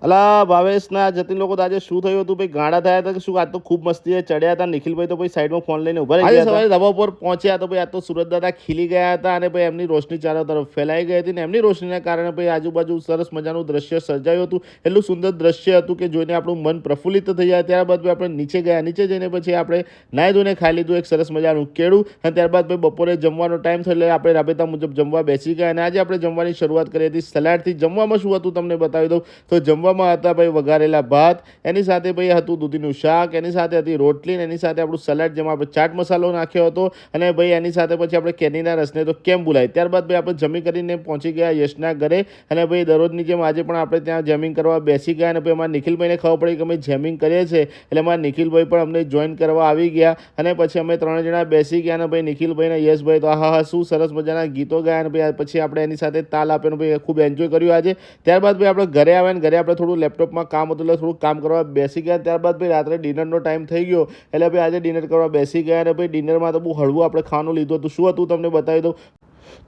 અલા ભાવેશના જતીન લોકો તો આજે શું થયું હતું ભાઈ? ગાડા થયા હતા કે શું? આજ તો ખૂબ મસ્તીએ ચડ્યા હતા. નિખિલભાઈ તો ભાઈ સાઈડમાં ફોન લઈને ઉભા રહી ગયા હતા. સવારે ધાબા ઉપર પહોંચ્યા તો ભાઈ આ તો સુરત દાદા ખીલી ગયા હતા અને ભાઈ એમની રોશની ચારો તરફ ફેલાઈ ગઈ હતી ને એમની રોશનીના કારણે ભાઈ આજુબાજુ સરસ મજાનું દ્રશ્ય સર્જાયું હતું. એટલું સુંદર દ્રશ્ય હતું કે જોઈને આપણું મન પ્રફુલ્લિત થઈ જાય. ત્યારબાદ ભાઈ આપણે નીચે ગયા. નીચે જઈને પછી આપણે નાહી ધોઈને ખાઈ લીધું એક સરસ મજાનું કેળું અને ત્યારબાદ ભાઈ બપોરે જમવાનો ટાઈમ થયો એટલે આપણે રાબેતા મુજબ જમવા બેસી ગયા અને આજે આપણે જમવાની શરૂઆત કરી હતી સલાડથી. જમવામાં શું હતું તમને બતાવી દઉં. તો જમવામાં હતા ભાઈ વઘારેલા ભાત, એની સાથે ભાઈ હતું દૂધીનું શાક, એની સાથે હતી રોટલી, એની સાથે આપણું સલાડ જેમાં આપણે ચાટ મસાલો નાખ્યો હતો અને ભાઈ એની સાથે પછી આપણે કેરીના રસને તો કેમ ભૂલાય. ત્યારબાદ ભાઈ આપણે જમી કરીને પહોંચી ગયા યશના ઘરે અને ભાઈ દરરોજની જેમ આજે પણ આપણે ત્યાં જેમિંગ કરવા બેસી ગયા અને ભાઈ અમારા નિખિલભાઈને ખબર પડી કે અમે જેમિંગ કરીએ છીએ એટલે અમારા નિખિલભાઈ પણ અમને જોઈન કરવા આવી ગયા અને પછી અમે ત્રણ જણા બેસી ગયા અને ભાઈ નિખિલભાઈ અને યશભાઈ તો હા શું સરસ મજાના ગીતો ગાયા અને ભાઈ પછી આપણે એની સાથે તાલ આપ્યો ભાઈ ખૂબ એન્જોય કર્યું આજે. ત્યારબાદ ભાઈ આપણે ઘરે આવ્યા ને ઘરે આપણે થોડું લેપટોપમાં કામ હતું એટલે થોડું કામ કરવા બેસી ગયા. ત્યારબાદ ભાઈ રાત્રે ડિનરનો ટાઈમ થઈ ગયો એટલે ભાઈ આજે ડિનર કરવા બેસી ગયા અને ભાઈ ડિનરમાં તો બહુ હળવું આપણે ખાવાનું લીધું હતું. શું હતું તમને બતાવી દઉં.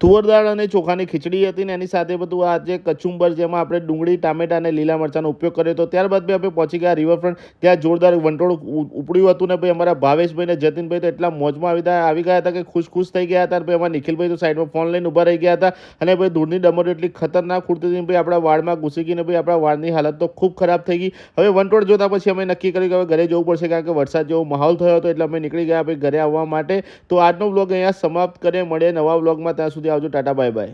તુવર દાળ અને ચોખાની ખીચડી હતી ને એની સાથે બધું આજે કચુંબર જેમાં આપણે ડુંગળી ટામેટા અને લીલા મરચાંનો ઉપયોગ કર્યો હતો. ત્યારબાદ બી આપણે પહોંચી ગયા રિવરફ્રન્ટ. ત્યાં જોરદાર વંટોળ ઉપડ્યું હતું ને ભાઈ અમારા ભાવેશભાઈ ને જતીનભાઈ તો એટલા મોજમાં આવી ગયા હતા કે ખુશ થઈ ગયા હતા. ભાઈ અમારા નિખિલભાઈ તો સાઈડમાં ફોન લઈને ઊભા રહી ગયા હતા અને ભાઈ ધૂળની ડમરીઓ એટલી ખતરનાક ઉડતી હતી ભાઈ આપણા વાળમાં ઘૂસી ગઈને ભાઈ આપણા વાળની હાલત તો ખૂબ ખરાબ થઈ ગઈ. હવે વંટોળ જોતા પછી અમે નક્કી કર્યું કે હવે ઘરે જવું પડશે કારણ કે વરસાદ જેવો માહોલ થયો હતો એટલે અમે નીકળી ગયા ભાઈ ઘરે આવવા માટે. તો આજનો વ્લોગ અહીંયા સમાપ્ત કરીએ. મળીએ નવા વ્લોગમાં. ત્યાં સુધી આવજો. Tata bye bye.